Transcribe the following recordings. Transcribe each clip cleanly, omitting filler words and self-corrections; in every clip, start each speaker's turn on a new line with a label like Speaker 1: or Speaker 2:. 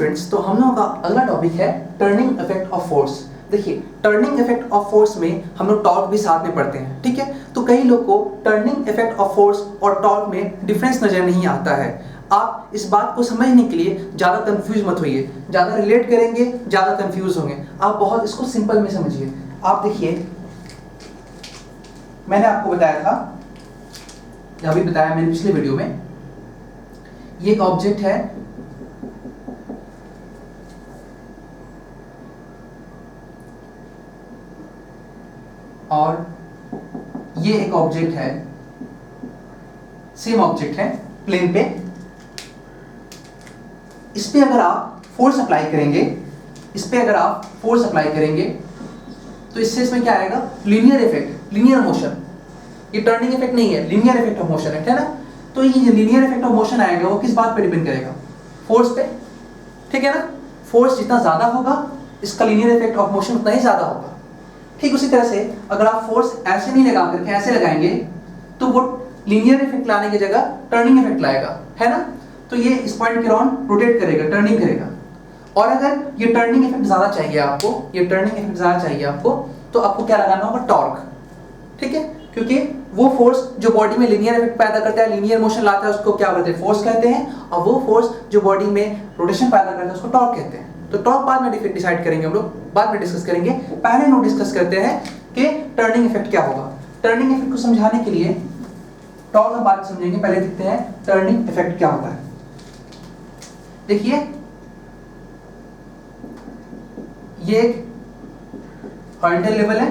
Speaker 1: Students, तो हम लोगों का अगला टॉपिक है टर्निंग इफेक्ट ऑफ फोर्स। देखिए, टर्निंग इफेक्ट ऑफ फोर्स में हम लोग टॉर्क भी साथ में पढ़ते हैं, ठीक है। तो कई लोग को टर्निंग इफेक्ट ऑफ फोर्स और टॉर्क में डिफरेंस नजर नहीं आता है। आप इस बात को समझने के लिए ज़्यादा कंफ्यूज मत होइए, ज़्यादा रिलेट करेंगे ज़्यादा कंफ्यूज होंगे। आप बहुत इसको सिंपल में समझिए। आप देखिए, मैंने आपको बताया था, अभी बताया मैंने पिछले वीडियो में, ये एक ऑब्जेक्ट है और ये एक ऑब्जेक्ट है, सेम ऑब्जेक्ट है प्लेन पे। इस पे अगर आप फोर्स अप्लाई करेंगे, इस पे अगर आप फोर्स अप्लाई करेंगे तो इससे इसमें क्या आएगा? Linear effect, linear motion. ये टर्निंग इफेक्ट नहीं है, लीनियर इफेक्ट ऑफ मोशन है ना। तो ये जो लीनियर इफेक्ट ऑफ मोशन आएगा वो किस बात पे डिपेंड करेगा? फोर्स पे, ठीक है ना। फोर्स जितना ज्यादा होगा इसका लीनियर इफेक्ट ऑफ मोशन उतना ही ज्यादा होगा। ठीक उसी तरह से अगर आप फोर्स ऐसे नहीं लगा करके ऐसे लगाएंगे तो वो लीनियर इफेक्ट लाने की जगह टर्निंग इफेक्ट लाएगा, है ना। तो ये इस पॉइंट के अराउंड रोटेट करेगा, टर्निंग करेगा। और अगर ये टर्निंग इफेक्ट ज्यादा चाहिए आपको, ये टर्निंग इफेक्ट ज्यादा चाहिए आपको, तो आपको क्या लगाना होगा? टॉर्क, ठीक है। क्योंकि वो फोर्स जो बॉडी में लीनियर इफेक्ट पैदा करता है, लीनियर मोशन लाता है, उसको क्या बोलते हैं? फोर्स कहते हैं। और वो फोर्स जो बॉडी में रोटेशन पैदा करता है उसको टॉर्क कहते हैं। तो टॉर्क बाद में डिसाइड करेंगे, हम लोग बाद में डिस्कस करेंगे। पहले हम डिस्कस करते हैं कि टर्निंग इफेक्ट क्या होगा। टर्निंग इफेक्ट को समझाने के लिए टॉर्क हम बाद में समझेंगे, पहले देखते हैं टर्निंग इफेक्ट क्या होता है। देखिए, ये एक हॉरिजॉन्टल लेवल है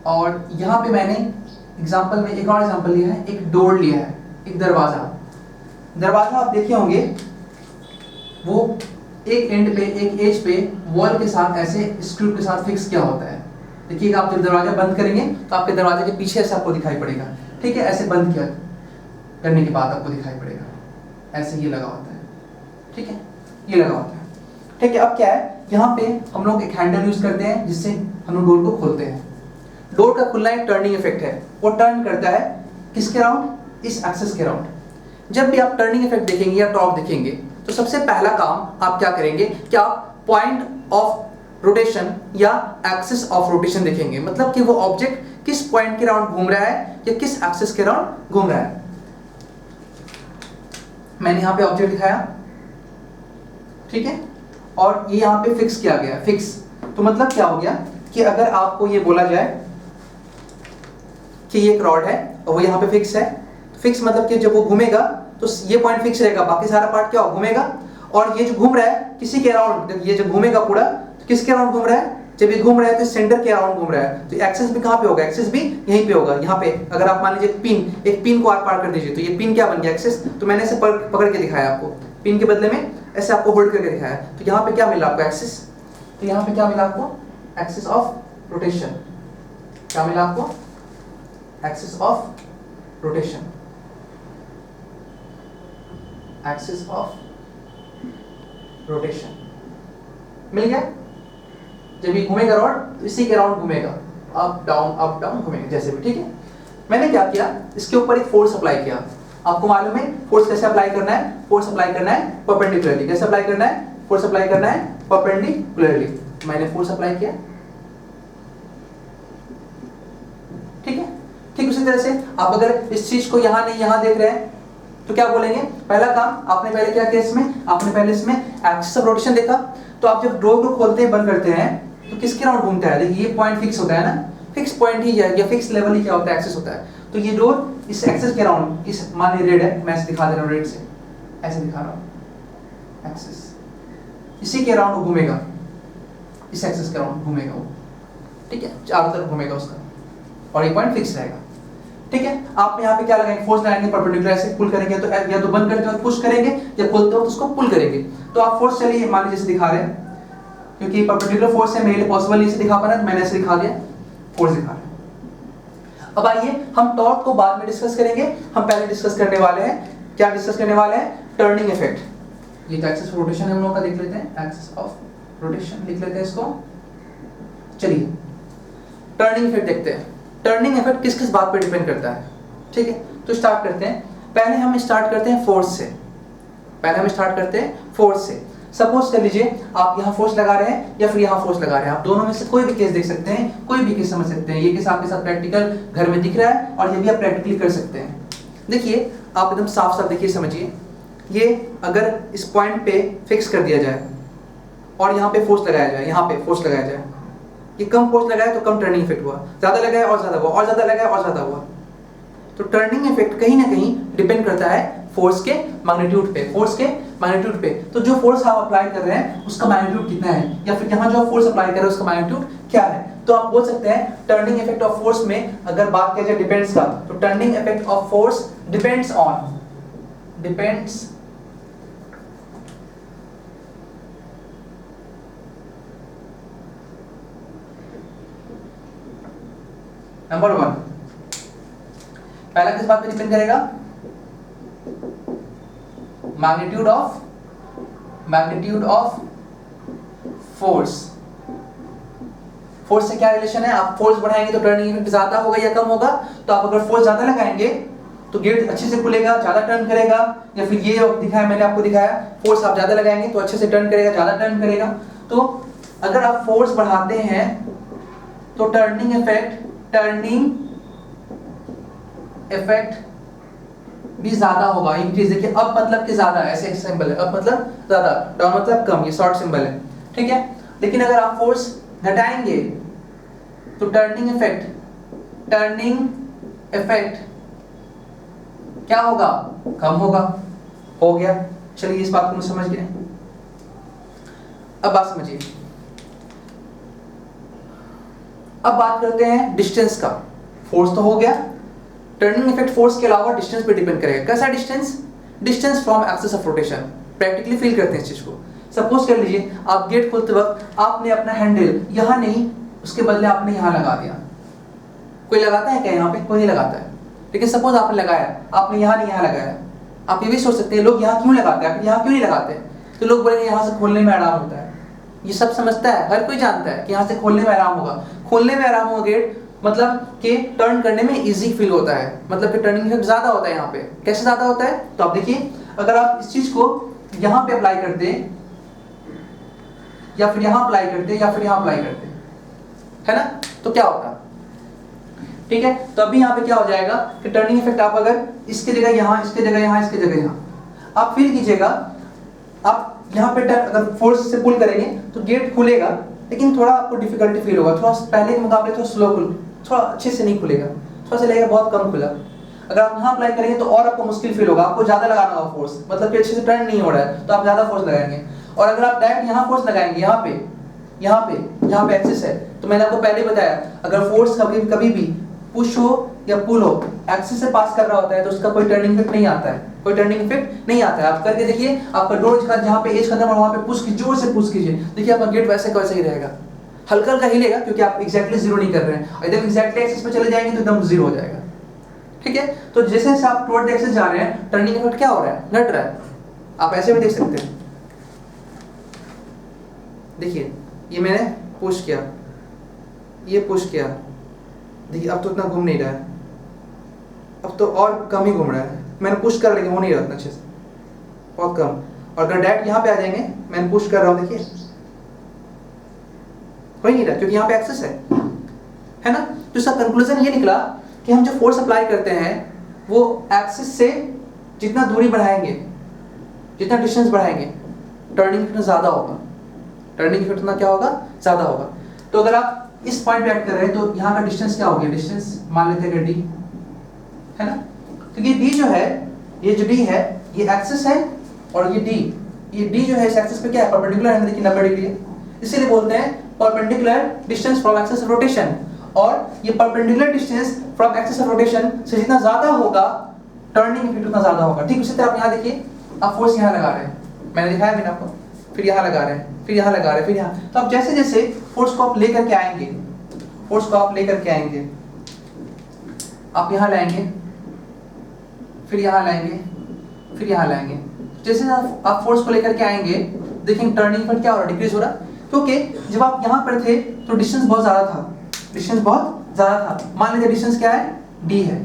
Speaker 1: और यहां पे मैंने एग्जांपल में एक और एग्जांपल लिया है, एक डोर लिया है, एक दरवाजा। दरवाजा आप देखे होंगे, वो एक एंड पे, एक एज पे वॉल के साथ ऐसे स्क्रू के साथ फिक्स किया होता है। देखिएगा, आप जब दरवाजा बंद करेंगे तो आपके दरवाजे के पीछे ऐसा आपको दिखाई पड़ेगा, ठीक है। ऐसे बंद किया करने के बाद आपको दिखाई पड़ेगा, ऐसे ये लगा होता है, ठीक है, ये लगा होता है, ठीक है। अब क्या है, यहाँ पे हम लोग एक हैंडल यूज करते हैं जिससे हम लोग डोर को खोलते हैं। डोर का खुलना एक टर्निंग इफेक्ट है, वो टर्न करता है किसके अराउंड? इस एक्सिस के अराउंड। जब भी आप टर्निंग इफेक्ट देखेंगे या टॉर्क देखेंगे तो सबसे पहला काम आप क्या करेंगे कि आप पॉइंट ऑफ रोटेशन या एक्सिस ऑफ रोटेशन देखेंगे। मतलब कि वो ऑब्जेक्ट किस पॉइंट के अराउंड घूम रहा है या किस एक्सिस के अराउंड घूम रहा है। मैंने यहां पे ऑब्जेक्ट दिखाया, ठीक है, और ये यहां पे फिक्स किया गया, फिक्स। तो मतलब क्या हो गया कि अगर आपको ये बोला जाए कि ये एक रॉड है और वो यहाँ पे फिक्स है, फिक्स मतलब कि जब वो घूमेगा तो ये पॉइंट फिक्स रहेगा, बाकी सारा पार्ट क्या घूमेगा। और ये जो घूम रहा है किसी के अराउंड, ये जब घूमेगा पूरा तो किसके अराउंड घूम रहा है? जब ये घूम रहा है तो सेंटर के अराउंड घूम रहा है। तो एक्सिस भी कहाँ पे होगा? एक्सिस भी यहीं पे होगा, यहाँ पे। अगर आप मान लीजिए पिन, एक पिन को आर पार कर दीजिए तो ये पिन क्या बन गया? एक्सिस। तो मैंने ऐसे पकड़ के दिखाया आपको, पिन के बदले में ऐसे आपको होल्ड करके दिखाया। तो यहाँ पे क्या मिला आपको? एक्सिस। तो यहाँ पे क्या मिला आपको? Axis of rotation. क्या मिला आपको? Axis of rotation, axis of rotation मिल गया। जब ये घूमेगा रॉड तो इसी के अराउंड घूमेगा, अप डाउन घूमेगा जैसे भी, ठीक है। मैंने क्या किया, इसके ऊपर एक फोर्स अप्लाई किया। आपको मालूम है फोर्स कैसे अप्लाई करना है? फोर्स अप्लाई करना है परपेंडिकुलरली। कैसे अप्लाई करना है? फोर्स अप्लाई करना है परपेंडिकुलरली। मैंने फोर्स अप्लाई किया, ठीक है। ठीक उसी तरह से आप अगर इस चीज को यहां नहीं यहां देख रहे हैं तो क्या बोलेंगे? पहला काम आपने पहले क्या किया, इसमें आपने पहले इसमें एक्सिस ऑफ रोटेशन देखा। तो आप जब डोर को खोलते हैं बंद करते हैं तो किसके अराउंड घूमता है? देखिए, ये पॉइंट फिक्स होता है ना, फिक्स पॉइंट ही है या फिक्स लेवल ही क्या होता है? एक्सिस होता है। तो ये डोर इस एक्सिस के अराउंड, इस मान लीजिए रेड है, मैं ऐसे दिखा दे रहा हूं, रेड से ऐसे दिखा रहा हूं, एक्सिस इसी के अराउंड घूमेगा, इस एक्सिस के अराउंड घूमेगा वो, ठीक है, चारों तरफ घूमेगा उसका, और ये पॉइंट फिक्स रहेगा, ठीक है। आप यहाँ पे क्या लगाएंगे? फोर्स लगाएंगे परपेंडिकुलर, ऐसे पुल करेंगे तो या तो बंद करते वक्त पुश करेंगे या खोलते वक्त उसको पुल करेंगे। तो आप फोर्स, चलिए मान लीजिए जैसे दिखा रहे हैं, क्योंकि परपेंडिकुलर फोर्स है, मेरे लिए पॉसिबल नहीं से दिखा पा रहा है तो मैंने ऐसे दिखा दिया, फोर्स दिखा रहे हैं। अब आइए हम टॉर्क को बाद में डिस्कस करेंगे। हम पहले डिस्कस करने वाले हैं, क्या डिस्कस करने वाले हैं? Turning effect. ये तो एक्सिस ऑफ रोटेशन है, हम लोगों का देख लेते हैं, एक्सिस ऑफ रोटेशन लिख लेते हैं इसको। चलिए टर्निंग इफेक्ट देखते हैं। टर्निंग इफेक्ट किस किस बात पर डिपेंड करता है, ठीक है। तो स्टार्ट करते हैं। पहले हम स्टार्ट करते हैं फोर्स से। पहले हम स्टार्ट करते हैं फोर्स से। सपोज कर लीजिए आप यहाँ फोर्स लगा रहे हैं या फिर यहाँ फोर्स लगा रहे हैं, आप दोनों में से कोई भी केस देख सकते हैं, कोई भी केस समझ सकते हैं। ये केस आपके साथ प्रैक्टिकल घर में दिख रहा है और ये भी आप प्रैक्टिकली कर सकते हैं। देखिए आप एकदम साफ साफ देखिए, समझिए, ये अगर इस पॉइंट पे फिक्स कर दिया जाए और यहाँ पे फोर्स लगाया जाए, यहाँ पे फोर्स लगाया जाए, ये कम फोर्स लगाया तो कम टर्निंग इफेक्ट हुआ, ज्यादा लगाया और ज्यादा हुआ, और ज्यादा लगाया और ज्यादा हुआ। तो टर्निंग इफेक्ट कहीं ना कहीं डिपेंड करता है फोर्स के मैग्नीट्यूड पे, फोर्स के मैग्नीट्यूड पे। तो जो फोर्स आप अप्लाई कर रहे हैं उसका मैग्नीट्यूड कितना है, या फिर यहाँ जो आप फोर्स अप्लाई कर रहे हैं उसका मैग्नीट्यूड क्या है। तो आप बोल सकते हैं टर्निंग इफेक्ट ऑफ फोर्स में अगर बात किया जाए डिपेंड्स का, तो turning effect of force depends number 1, पहला किस बात पे डिपेंड करेगा, मैग्नीट्यूड ऑफ फोर्स। फोर्स से क्या रिलेशन है, आप फोर्स बढ़ाएंगे तो टर्निंग इफेक्ट ज्यादा होगा या कम होगा। तो आप अगर फोर्स ज्यादा लगाएंगे तो गेट अच्छे से खुलेगा, ज्यादा टर्न करेगा, या फिर ये दिखाया मैंने आपको दिखाया, फोर्स आप ज्यादा लगाएंगे तो अच्छे से टर्न करेगा, ज्यादा टर्न करेगा। तो अगर आप फोर्स बढ़ाते हैं तो टर्निंग इफेक्ट भी ज्यादा होगा। एक चीज देखिए, अप मतलब कि ज्यादा, ऐसे सिंबल है, अप मतलब ज्यादा, डाउन मतलब कम, ये शॉर्ट सिंबल है, ठीक है। लेकिन अगर आप फोर्स घटाएंगे तो टर्निंग इफेक्ट क्या होगा, कम होगा। हो गया, चलिए इस बात को हम समझ गए। अब बात समझिए, अब बात करते हैं डिस्टेंस का। फोर्स तो हो गया, टर्निंग इफेक्ट फोर्स के अलावा डिस्टेंस पे डिपेंड करेगा। कैसा distance from axis of rotation. Practically feel करते हैं इस चीज को। सपोज कर लीजिए आप गेट खोलते वक्त आपने अपना हैंडल यहाँ नहीं, उसके बदले आपने यहाँ लगा दिया। कोई लगाता है क्या यहाँ पे? कोई नहीं लगाता है। लेकिन सपोज आपने लगाया, आपने यहाँ नहीं यहाँ लगाया। आप ये भी सोच सकते हैं लोग यहाँ क्यों लगाते हैं, यहाँ क्यों नहीं लगाते? तो लोग बोलेंगे यहाँ से खोलने में आराम होता है। ये सब समझता है, हर कोई जानता है कि यहाँ से खोलने में आराम होगा। खोलने में आराम होगा गेट, मतलब कि टर्न करने में इजी फील होता है, मतलब कि टर्निंग इफेक्ट ज्यादा होता है यहाँ पे। कैसे ज्यादा होता है? तो आप देखिए, अगर आप इस चीज को यहाँ पे अप्लाई करते या फिर यहाँ अप्लाई करते या फिर यहाँ अप्लाई करते, है ना, तो क्या होता? ठीक है, तो अभी यहाँ पे क्या हो जाएगा कि टर्निंग इफेक्ट आप अगर इसके जगह यहाँ, इसके जगह यहाँ, इसके जगह यहाँ आप फील कीजिएगा। आप यहाँ पे अगर फोर्स से पुल करेंगे तो गेट खुलेगा, लेकिन थोड़ा आपको डिफिकल्टी फील होगा, थोड़ा पहले के मुकाबले थोड़ा स्लो खुल, थोड़ा अच्छे से नहीं खुलेगा, थोड़ा सा लगेगा बहुत कम खुला। अगर आप यहाँ अप्लाई करेंगे तो और आपको मुश्किल फील होगा, आपको ज्यादा लगाना होगा फोर्स, मतलब कि अच्छे से टर्न नहीं हो रहा है तो आप ज्यादा फोर्स लगाएंगे। और अगर आप डायरेक्ट यहाँ फोर्स लगाएंगे, यहाँ पे एक्सिस है, तो मैंने आपको पहले बताया अगर फोर्स कभी भी पुश हो या पुल हो, एक्सिस से पास कर रहा होता है तो उसका कोई टर्निंग इफेक्ट नहीं आता है, कोई टर्निंग इफेक्ट नहीं आता है। आप करके देखिए, आपका डोर का जहाँ पे एज खत्म है वहाँ पे पुश कीजिए, जोर से पुश कीजिए, देखिए आपका गेट वैसे का वैसे ही रहेगा, हल्का हल्का हिलेगा क्योंकि आप एग्जैक्टली जीरो नहीं कर रहे हैं। और एकदम एग्जैक्टली एक्सिस पे चले जाएंगे तो एकदम जीरो हो जाएगा। ठीक है, तो जैसे जैसे आप टुवर्ड एक्सिस जा रहे हैं टर्निंग इफेक्ट क्या हो रहा है, घट रहा है। आप ऐसे भी देख सकते हैं, देखिए ये मैंने पुश किया, ये पुश किया, देखिए अब तो इतना घूम नहीं रहा है, अब तो और कम ही घूम रहा है। मैंने पुश कर लेकिन हो नहीं रहा इतना अच्छे से, बहुत कम। और अगर डायरेक्ट यहाँ पे आ जाएंगे, मैंने पुश कर रहा हूँ, देखिए हो ही नहीं रहा क्योंकि यहाँ पे एक्सेस है ना। तो इसका कंक्लूजन ये निकला कि हम जो फोर्स अप्लाई करते हैं वो एक्सिस से जितना दूरी बढ़ाएंगे, जितना डिस्टेंस बढ़ाएंगे, टर्निंग इफेक्ट ज्यादा होगा, टर्निंग इफेक्ट उतना क्या होगा, ज्यादा होगा। तो अगर आप इस पॉइंट पे एक्ट कर रहे हैं तो यहाँ का डिस्टेंस क्या हो गया, डिस्टेंस मान लेते हैं डी, है ना। तो ये डी जो है, ये जो डी है ये एक्सिस है, और ये डी जो है इस एक्सिस पे क्या है, परपेंडिकुलर है, देखिए 90 डिग्री है, इसीलिए बोलते हैं perpendicular distance from axis of rotation. और ये perpendicular distance from axis of rotation से जितना ज्यादा होगा टर्निंग इफेक्ट उतना ज्यादा होगा। ठीक उसी तरह आप यहाँ देखिए, आप फोर्स यहाँ लगा रहे हैं, मैंने दिखाया मैंने आपको, फिर यहाँ लगा रहे हैं, फिर यहाँ लगा रहे हैं, फिर यहाँ। तो आप जैसे जैसे फोर्स को आप लेकर के आएंगे, फोर्स को आप लेकर के आएंगे, आप यहाँ लाएंगे, फिर यहाँ लाएंगे, फिर यहाँ लाएंगे, जैसे आप फोर्स को लेकर के आएंगे देखेंगे टर्निंग इफेक्ट क्या हो रहा है, डिक्रीज हो रहा है। क्योंकि जब आप यहाँ पर थे तो डिस्टेंस बहुत ज्यादा था, डिस्टेंस बहुत ज्यादा था। मान लीजिए डिस्टेंस क्या है, डी है।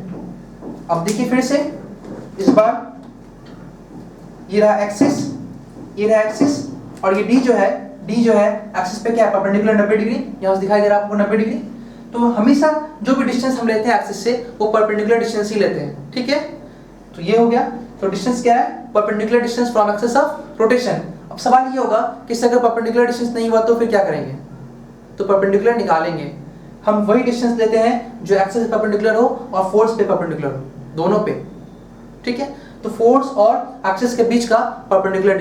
Speaker 1: अब देखिए फिर से, इस बार ये रहा एक्सिस, ये रहा एक्सिस, और ये डी जो है एक्सिस पे क्या है, परपेंडिकुलर 90 डिग्री, यहाँ से दिखाई दे रहा है आपको 90 डिग्री। तो हमेशा जो भी डिस्टेंस हम लेते हैं एक्सिस से वो परपेंडिकुलर डिस्टेंस ही लेते हैं, ठीक है। तो ये हो गया। तो डिस्टेंस क्या है, perpendicular distance from axis of rotation. अब सवाल ये होगा कि इससे अगर परपेंडिकुलर डिस्टेंस नहीं हुआ तो फिर क्या करेंगे, तो परपेंडिकुलर निकालेंगे। हम वही डिस्टेंस लेते हैं जो एक्सिस पे परपेंडिकुलर हो और फोर्स पे परपेंडिकुलर हो, दोनों पे, ठीक है। तो फोर्स और एक्सिस के बीच का perpendicular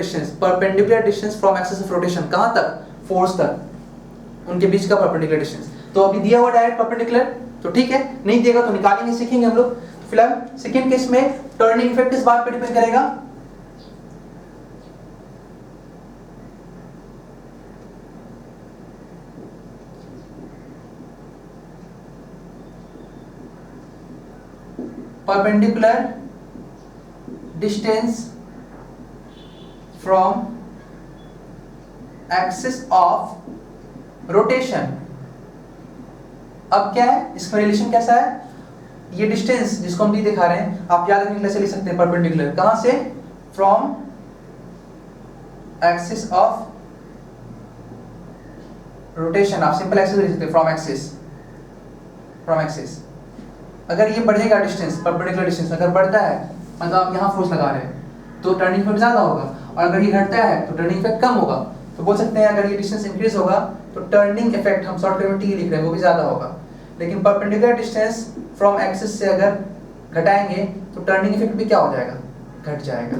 Speaker 1: distance from axis of rotation, कहां तक, फोर्स तक, उनके बीच का परपेंडिकुलर डिस्टेंस। तो अभी दिया हुआ डायरेक्ट परपेंडिकुलर, तो ठीक है, नहीं देगा तो निकालेंगे, सीखेंगे हम लोग। फिलहाल सेकंड केस में टर्निंग इफेक्ट इस बात पे डिपेंड करेगा, perpendicular distance from axis of rotation. अब क्या है, इसका रिलेशन कैसा है, ये डिस्टेंस जिसको हम डी दिखा रहे हैं, आप याद रखने के लिए लिख सकते हैं परपेंडिकुलर, कहां से, फ्रॉम एक्सिस ऑफ रोटेशन। आप सिंपल एक्सिस लिख सकते हैं, फ्रॉम एक्सिस। अगर ये बढ़ेगा डिस्टेंस, परपेंडिकुलर डिस्टेंस अगर बढ़ता है, मतलब आप यहाँ फोर्स लगा रहे हैं तो टर्निंग इफेक्ट ज्यादा होगा, और अगर ये घटता है तो टर्निंग इफेक्ट कम होगा। तो बोल सकते हैं अगर ये डिस्टेंस इंक्रीज होगा तो टर्निंग इफेक्ट, हम शॉर्टकट में टी लिख रहे हैं, वो भी ज्यादा होगा। लेकिन परपेंडिकुलर डिस्टेंस फ्रॉम एक्सिस से अगर घटाएंगे तो टर्निंग इफेक्ट भी क्या हो जाएगा, घट जाएगा।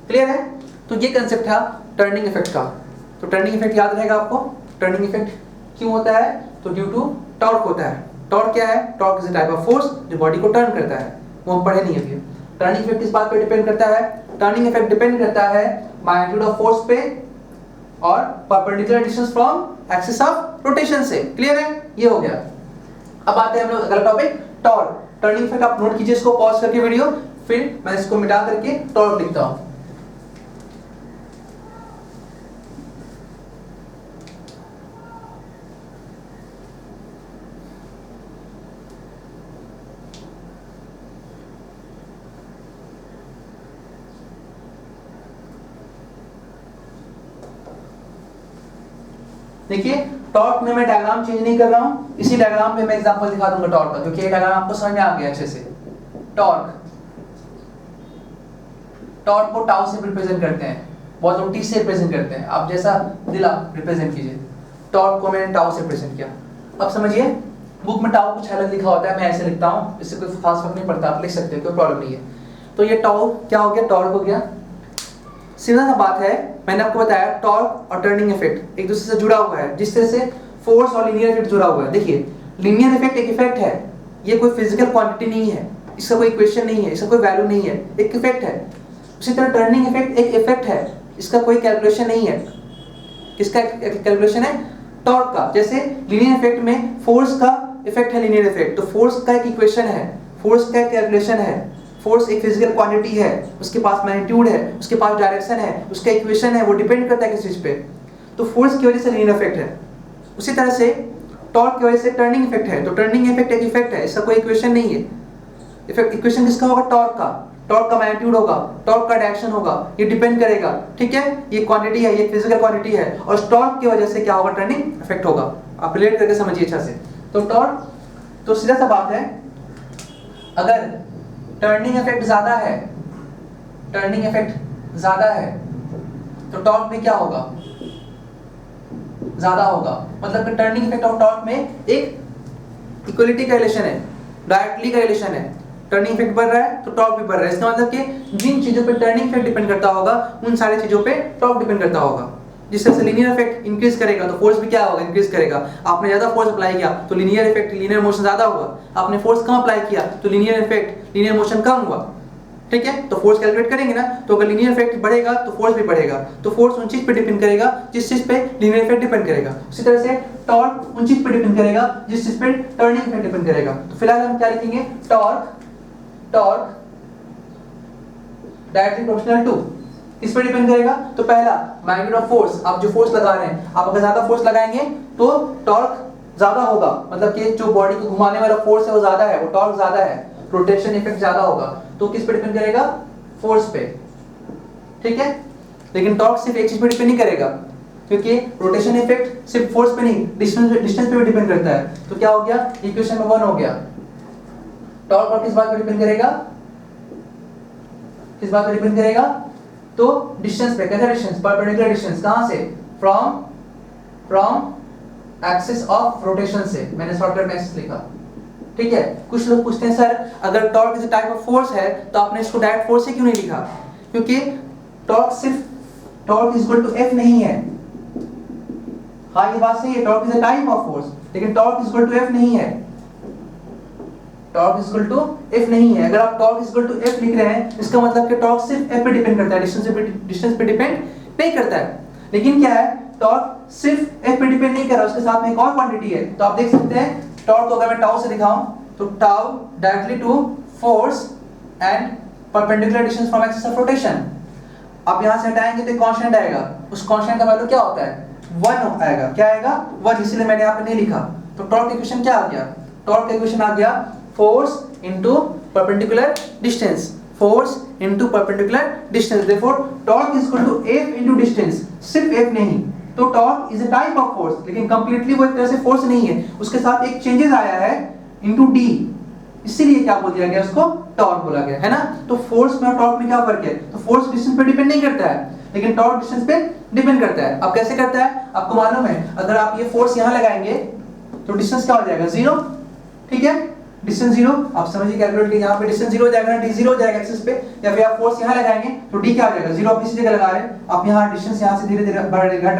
Speaker 1: क्लियर है। तो ये कंसेप्ट था टर्निंग इफेक्ट का। तो टर्निंग इफेक्ट याद रहेगा आपको। टर्निंग इफेक्ट क्यों होता है, तो ड्यू टू टॉर्क होता है। टॉर्क क्या है, torque is a type of force जो बॉडी को टर्न करता है, वो हम पढ़े नहीं अभी। टर्निंग इफेक्ट इस बात पे डिपेंड करता है, टर्निंग इफेक्ट डिपेंड करता है मैग्नीट्यूड ऑफ फोर्स पे और perpendicular distance from axis of rotation से। क्लियर है, ये हो गया। अब आते हैं हम लोग अगला टॉपिक, टॉर्क। टर्निंग इफेक्ट आप नोट कीजिए इसको, पॉज करके वीडियो, फिर मैं इसको मिटा करके टॉर्क लिखता हूं। देखिए टॉर्क में मैं डायग्राम चेंज नहीं कर रहा हूं, इसी डायग्राम में मैं एग्जांपल दिखा दूंगा टॉर्क का, क्योंकि ये डायग्राम आपको समझ में आ गया अच्छे से। टॉर्क को टाउ से रिप्रेजेंट करते हैं, बहुत लोग टी से रिप्रेजेंट करते हैं, आप जैसा दिल आप रिप्रेजेंट कीजिए। टॉर्क को मैंने टाउ से रिप्रेजेंट किया। अब समझिए, बुक में टाउ कुछ अलग लिखा होता है, मैं ऐसे लिखता हूं, इससे कोई खास फर्क नहीं पड़ता, आप लिख सकते हो, कोई प्रॉब्लम नहीं है। तो ये टाउ क्या हो गया, टॉर्क हो गया। सीधा सा बात है, मैंने आपको बताया टॉर्क और टर्निंग इफेक्ट एक दूसरे से जुड़ा हुआ है, जिस तरह से फोर्स और लीनियर इफेक्ट जुड़ा हुआ है। देखिए लीनियर इफेक्ट एक इफेक्ट है, ये कोई फिजिकल क्वांटिटी नहीं है, इसका कोई इक्वेशन नहीं है, इसका कोई वैल्यू नहीं है, एक इफेक्ट है। उसी तरह टर्निंग इफेक्ट एक इफेक्ट है, इसका कोई कैलकुलेशन नहीं है। किसका कैलकुलेशन है, टॉर्क का। जैसे लीनियर इफेक्ट में फोर्स का इफेक्ट है लीनियर इफेक्ट, तो फोर्स का एक इक्वेशन है, फोर्स का एक कैलकुलेशन है। फोर्स एक फिजिकल क्वांटिटी है, उसके पास मैग्नीट्यूड है, उसके पास डायरेक्शन है, उसका इक्वेशन है, वो डिपेंड करता है किस चीज पे। तो फोर्स की वजह से लीनियर इफेक्ट है। उसी तरह से टॉर्क की वजह से टर्निंग इफेक्ट है, तो टर्निंग इफेक्ट एक इफेक्ट है, इसका कोई इक्वेशन नहीं है। इफेक्ट इक्वेशन किसका होगा, टॉर्क का मैग्नीट्यूड होगा, टॉर्क का डायरेक्शन होगा, ये डिपेंड करेगा, ठीक है। ये क्वांटिटी है, ये फिजिकल क्वांटिटी है, और टॉर्क की वजह से क्या होगा, टर्निंग इफेक्ट होगा। आप रिलेट करके समझिए अच्छा से। तो टॉर्क, तो सीधा सा बात है, अगर टर्निंग इफेक्ट ज्यादा है, टर्निंग इफेक्ट ज्यादा है तो टॉर्क में क्या होगा, ज्यादा होगा। मतलब कि टर्निंग इफेक्ट और टॉर्क में एक इक्वलिटी का रिलेशन है, डायरेक्टली का रिलेशन है। टर्निंग इफेक्ट बढ़ रहा है तो टॉर्क भी बढ़ रहा है। इसका मतलब कि जिन चीजों पे टर्निंग इफेक्ट डिपेंड करता होगा उन सारी चीजों पे टॉर्क डिपेंड करता होगा। जिस तरह से लीनियर इफेक्ट इंक्रीज करेगा तो फोर्स भी क्या होगा, इंक्रीज करेगा। आपने ज्यादा फोर्स अप्लाई किया तो लीनियर इफेक्ट, लीनियर मोशन ज्यादा हुआ। आपने फोर्स कम अप्लाई किया तो लीनियर इफेक्ट, लीनियर मोशन कम हुआ, ठीक है। तो फोर्स कैलकुलेट करेंगे ना, तो अगर लीनियर इफेक्ट बढ़ेगा तो फोर्स भी बढ़ेगा। तो फोर्स उन चीज पे डिपेंड करेगा जिस चीज पे लीनियर इफेक्ट डिपेंड करेगा। उसी तरह से टॉर्क उन चीज पे डिपेंड करेगा जिस चीज पे टर्निंग इफेक्ट डिपेंड करेगा। तो फिलहाल हम क्या लिखेंगे, टॉर्क डायरेक्टली प्रोपोर्शनल टू, किस पे डिपेंड करेगा, तो पहला मैग्नीट्यूड ऑफ फोर्स, आप जो फोर्स लगा रहे हैं, आप अगर ज्यादा फोर्स लगाएंगे तो टॉर्क ज्यादा होगा, मतलब कि जो बॉडी को घुमाने वाला फोर्स है वो ज्यादा है, वो टॉर्क ज्यादा है, रोटेशन इफेक्ट ज्यादा होगा। तो किस पे डिपेंड करेगा, फोर्स पे, ठीक है। लेकिन टॉर्क सिर्फ एक चीज पे डिपेंड नहीं करेगा, क्योंकि रोटेशन इफेक्ट सिर्फ फोर्स पे नहीं डिस्टेंस पे भी डिपेंड करता है। तो क्या हो गया, इक्वेशन नंबर 1 हो गया। टॉर्क और किस बात पे डिपेंड करेगा, किस बात पे डिपेंड करेगा, तो डिस्टेंस पे। कैसा डिस्टेंस, परपेंडिकुलर डिस्टेंस, कहां से, फ्रॉम एक्सिस ऑफ रोटेशन से। मैंने शॉर्टकट में एक्सिस लिखा, ठीक है। कुछ लोग पूछते हैं सर अगर torque is a type of force है तो आपने इसको डायरेक्ट फोर्स से क्यों नहीं लिखा, क्योंकि torque is equal to F नहीं है। हाँ ये बात सही है, torque is a type of force, लेकिन torque is equal to F नहीं है। Torque is equal to F नहीं है। अगर आप torque is equal to F लिख रहे हैं इसका मतलब कि टॉर्क सिर्फ एफ पे डिपेंड करता है, डिस्टेंस पे डिपेंड नहीं करता है। लेकिन क्या है, टॉर्क सिर्फ एफ पे डिपेंड नहीं कर रहा, उसके साथ में एक और क्वांटिटी है। तो आप देख सकते हैं टॉर्क को अगर मैं टाउ से दिखाऊं तो tau directly to force and perpendicular distance from axis of rotation. आप यहां से हटाएंगे तो एक कांस्टेंट आएगा, उस कांस्टेंट का वैल्यू क्या होता है, 1 आएगा। क्या आएगा, 1, इसलिए मैंने यहां पे नहीं लिखा। तो टॉर्क इक्वेशन क्या आ गया, टॉर्क इक्वेशन आ गया force into perpendicular distance, force into perpendicular distance. Therefore torque is equal to F into distance, सिर्फ एफ नहीं। तो torque is a type of force, लेकिन कंप्लीटली वो एक तरह से फोर्स नहीं है, उसके साथ एक चेंजेस आया है इनटू डी, इसीलिए क्या बोल दिया गया, उसको टॉर्क बोला गया, है ना। तो फोर्स में और टॉर्क में क्या फर्क है, तो फोर्स डिस्टेंस पे डिपेंड नहीं करता है, लेकिन टॉर्क डिस्टेंस पे डिपेंड करता है। अब कैसे करता है, आपको मालूम है, अगर आप ये फोर्स यहां लगाएंगे तो डिस्टेंस क्या हो जाएगा, 0, ठीक है। डिस्टेंस 0, आप समझिए कैलकुलेट कीजिए, यहाँ पे डिस्टेंस 0 हो जाएगा ना, डी 0 हो जाएगा एक्सिस पे, या फिर आप फोर्स यहाँ लगाएंगे तो डी क्या हो जाएगा, 0। आप इसी जगह लगा रहे हैं, आप यहाँ डिस्टेंस यहाँ से धीरे धीरे बढ़ रहा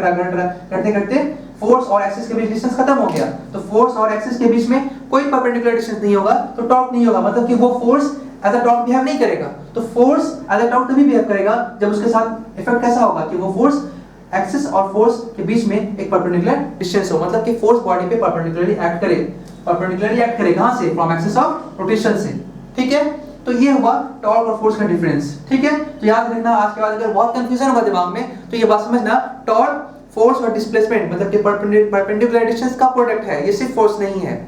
Speaker 1: करते करते फोर्स और एक्सिस के बीच डिस्टेंस खत्म हो गया। तो फोर्स और एक्सिस के बीच में कोई परपेंडिकुलर डिस्टेंस नहीं होगा, तो टॉर्क नहीं होगा, मतलब कि वो force as a torque behave नहीं करेगा। तो फोर्स एज अ टॉर्क तभी बिहेव करेगा जब उसके साथ इफेक्ट कैसा होगा कि वो फोर्स एक्सिस और फोर्स के बीच में एक परपेंडिकुलर डिस्टेंस हो, मतलब कि फोर्स बॉडी पे परपेंडिकुलरली एक्ट करे, परपेंडिकुलरली एक्ट करे, कहां से, फ्रॉम एक्सिस ऑफ रोटेशन से, ठीक है। तो ये हुआ टॉर्क और फोर्स का डिफरेंस, ठीक है। तो याद रखना, आज के बाद अगर बहुत कंफ्यूजन होगा दिमाग में तो ये बात समझना, टॉर्क फोर्स और डिस्प्लेसमेंट मतलब कि परपेंडिकुलर डिस्टेंस का प्रोडक्ट है, ये सिर्फ फोर्स नहीं है।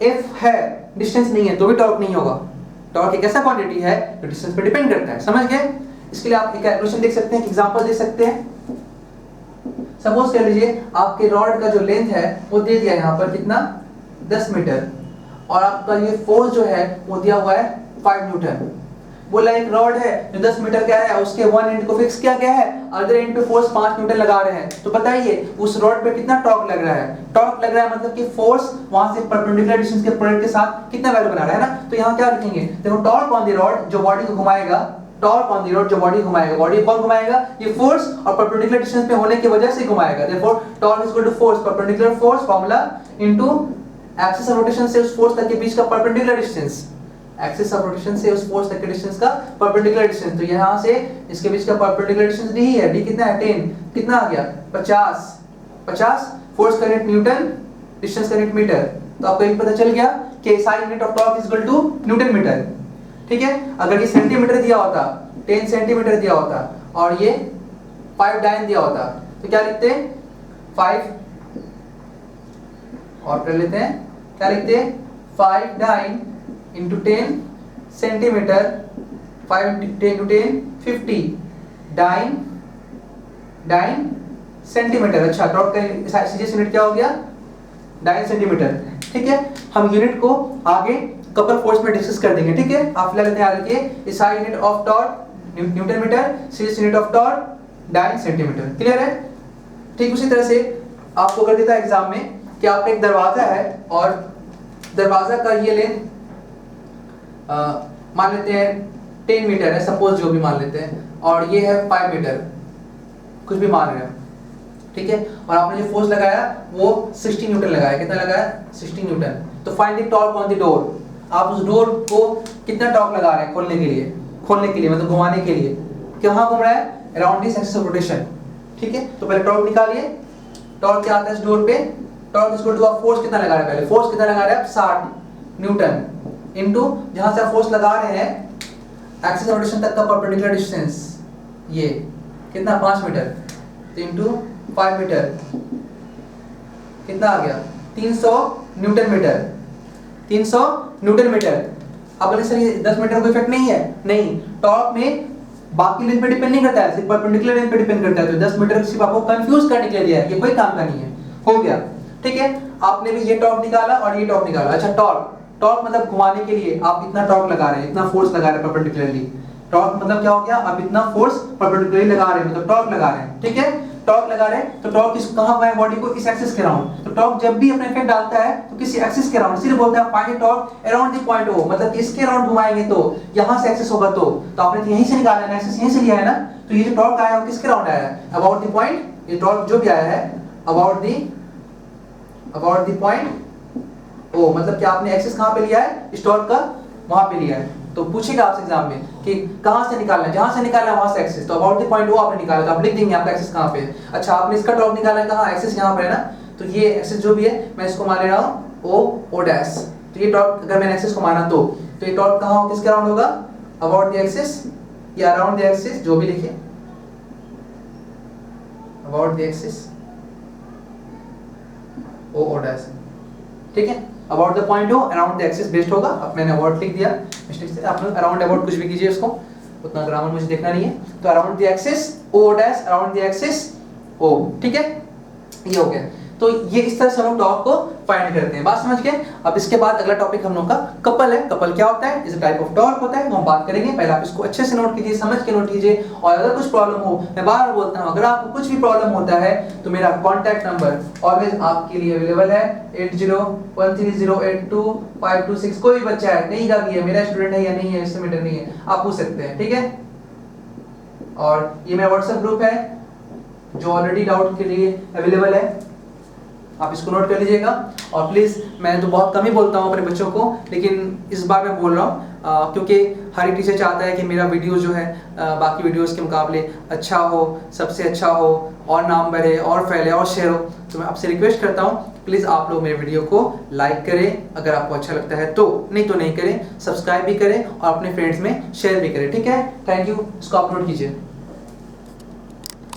Speaker 1: एफ है, डिस्टेंस नहीं है तो भी टॉर्क नहीं होगा। टॉर्क एक ऐसा क्वांटिटी है जो डिस्टेंस पे डिपेंड करता है, समझ गए। इसके लिए आप एक कैलकुलेशन देख सकते हैं, एक एग्जांपल दे सकते हैं। सपोज कर लीजिए आपके रॉड का जो लेंथ है वो दे दिया यहाँ पर कितना, 10 मीटर, और आपका ये फोर्स जो है वो दिया हुआ है 5 न्यूटन। बोला एक रॉड है जो 10 मीटर का है, उसके 1 एंड को फिक्स किया गया है, अदर एंड पे फोर्स 5 न्यूटन लगा रहे हैं। तो बताइए उस रॉड पे कितना टॉर्क लग रहा है, टॉर्क लग रहा है मतलब कि फोर्स वहां से परपेंडिकुलर डिस्टेंस के प्रोडक्ट के साथ कितना वैल्यू बना रहा है ना। तो यहाँ क्या लिखेंगे, देखो टॉर्क ऑन द रॉड जो बॉडी को घुमाएगा, टॉर्क ऑन द रॉड जो बॉडी घुमाएगा, बॉडी कौन घुमाएगा, ये फोर्स और परपेंडिकुलर डिस्टेंस पे होने की वजह से घुमाएगा। Therefore torque is equal to force perpendicular force formula into axis of rotation से उस फोर्स तक के बीच का perpendicular distance, axis of rotation से उस फोर्स तक के डिस्टेंस का परपेंडिकुलर डिस्टेंस। तो यहां से इसके बीच का परपेंडिकुलर डिस्टेंस डी है, डी कितना है 10, कितना आ गया 50, फोर्स का यूनिट न्यूटन, डिस्टेंस का यूनिट मीटर। तो आपको ये पता चल गया कि SI unit of torque is equal to newton metre, ठीक है। अगर ये सेंटीमीटर दिया होता, 10 सेंटीमीटर दिया होता और ये 5 डाइन दिया होता तो क्या लिखते हैं, 5 और कर लेते हैं, क्या लिखते हैं 5 dyne into 10 centimetre, 5 into 10 50 dyne centimetre. अच्छा, टॉर्क का सीजीएस यूनिट क्या हो गया, डाइन सेंटीमीटर, ठीक है। हम यूनिट को आगे कपल फोर्स में डिस्कस कर देंगे, ठीक है। आप फिलहाल इतने याद रखिए, SI unit of torque newton metre, CGS unit of torque dyne centimetre, clear है। ठीक उसी तरह से आपको कर देता है एग्जाम में कि आपका एक दरवाजा है और दरवाजा का ये लेंथ मान लेते हैं 10 मीटर है, सपोज जो भी मान लेते हैं, और ये है 5 मीटर, कुछ भी मान रहे हैं, ठीक है। और आपने जो फोर्स लगाया वो 60 न्यूटन लगाया, कितना लगाया 60 न्यूटन। तो find the torque on the door, आप उस डोर को कितना टॉर्क लगा रहे हैं खोलने के लिए मतलब घुमाने के लिए, कहाँ घूम रहा है, around this axis of rotation, ठीक है। तो पहले टॉर्क निकालिए, टॉर्क क्या आता है इस डोर पे, टॉर्क इज इक्वल टू आप फोर्स कितना लगा रहे हैं, पहले फोर्स कितना लगा रहे हैं आप 60 न्यूटन इनटू जहां से आप फोर्स लगा रहे हैं एक्सिस ऑफ रोटेशन तक का परपेंडिकुलर डिस्टेंस, ये कितना 5 मीटर, तो इनटू 5 मीटर कितना आ गया 300 न्यूटन मीटर, 300 न्यूटन मीटर। अब बोले सर ये 10 मीटर कोई इफेक्ट नहीं है, नहीं, टॉर्क में बाकी लेंथ पे डिपेंड नहीं करता है, सिर्फ परपेंडिकुलर लेंथ पे डिपेंड करता है। तो 10 मीटर सिर्फ आपको कंफ्यूज करने के लिए दिया है, ये कोई काम का नहीं है। हो गया, ठीक है। आपने भी ये टॉर्क निकाला और ये टॉर्क निकाला। अच्छा, टॉर्क, टॉर्क मतलब घुमाने के लिए आप इतना टॉर्क लगा रहे हैं, इतना फोर्स लगा रहे हैं परपेंडिकुलरली। टॉर्क मतलब क्या हो गया, आप इतना फोर्स परपेंडिकुलरली लगा रहे हैं, मतलब टॉर्क लगा रहे हैं, ठीक है। टॉर्क लगा रहे हैं तो टॉर्क किस कहां पर है बॉडी को, इस एक्सिस के अराउंड। तो टॉर्क जब भी अपने इफेक्ट डालता है तो किसी एक्सिस के अराउंड, इसलिए बोलते हैं find torque around the point O, मतलब इसके अराउंड घुमाएंगे तो यहां से एक्सिस होगा। तो आपने यहीं से निकाला है, एक्सिस यहीं से लिया है ना। तो ये जो टॉर्क आया है वो किसके अराउंड आया है, अबाउट द पॉइंट। ये टॉर्क जो भी आया है अबाउट द पॉइंट O, मतलब कि आपने एक्सिस कहां पे लिया है, इस टॉर्क का वहां पे लिया है। तो पूछेगा आपसे एग्जाम में कि कहां से निकालना है, जहां से निकालना है वहां से एक्सिस। तो अबाउट द पॉइंट O आपने निकाला, तो आप लिख देंगे आपका एक्सिस कहां पे है। अच्छा, आपने इसका टॉर्क निकाला है कहां, एक्सिस यहां पर है ना। तो ये एक्सिस जो भी है मैं इसको मान ले रहा हूं O डैश। तो ये टॉर्क अगर मैंने एक्सिस को माना तो ये टॉर्क कहां होगा, किसके अराउंड होगा, अबाउट द एक्सिस या अराउंड द एक्सिस, जो भी लिखिए, about the axis O dash, ठीक है। About the point O around the axis based होगा। अब मैंने अबाउट लिख दिया मिस्टेक से, आप अराउंड अबाउट कुछ भी कीजिए, इसको उतना ग्रामर मुझे देखना नहीं है। तो around the axis O dash, around the axis O, ठीक है। ये हो गया। तो ये इस तरह से हम लोग टॉर्क को फाइंड करते हैं, बात समझ गए। अब इसके बाद अगला टॉपिक हम लोग का कपल है। कपल क्या होता है, इस टाइप ऑफ टॉर्क होता है, वो हम बात करेंगे। पहले आप इसको अच्छे से नोट कीजिए, समझ के नोट कीजिए। और अगर कुछ प्रॉब्लम हो, मैं बार बार बोलता हूं, अगर आपको कुछ भी प्रॉब्लम होता है तो मेरा कांटेक्ट नंबर ऑलवेज आपके लिए अवेलेबल है, 8013082526। कोई भी बच्चा है, नहीं का भी है, मेरा स्टूडेंट है या नहीं है, इससे मैटर नहीं है, आप पूछ सकते हैं, ठीक है। और ये मेरा व्हाट्सएप ग्रुप है जो ऑलरेडी डाउट के लिए अवेलेबल है, आप इसको नोट कर लीजिएगा। और प्लीज़, मैं तो बहुत कम ही बोलता हूँ अपने बच्चों को, लेकिन इस बार मैं बोल रहा हूँ क्योंकि हर एक टीचर चाहता है कि मेरा वीडियो जो है बाकी वीडियोस के मुकाबले अच्छा हो, सबसे अच्छा हो, और नाम बढ़े और फैले और शेयर हो। तो मैं आपसे रिक्वेस्ट करता हूँ, प्लीज़ आप लोग मेरे वीडियो को लाइक करें अगर आपको अच्छा लगता है तो, नहीं तो नहीं करें, सब्सक्राइब भी करें और अपने फ्रेंड्स में शेयर भी करें, ठीक है। थैंक यू, इसको आप नोट कीजिए।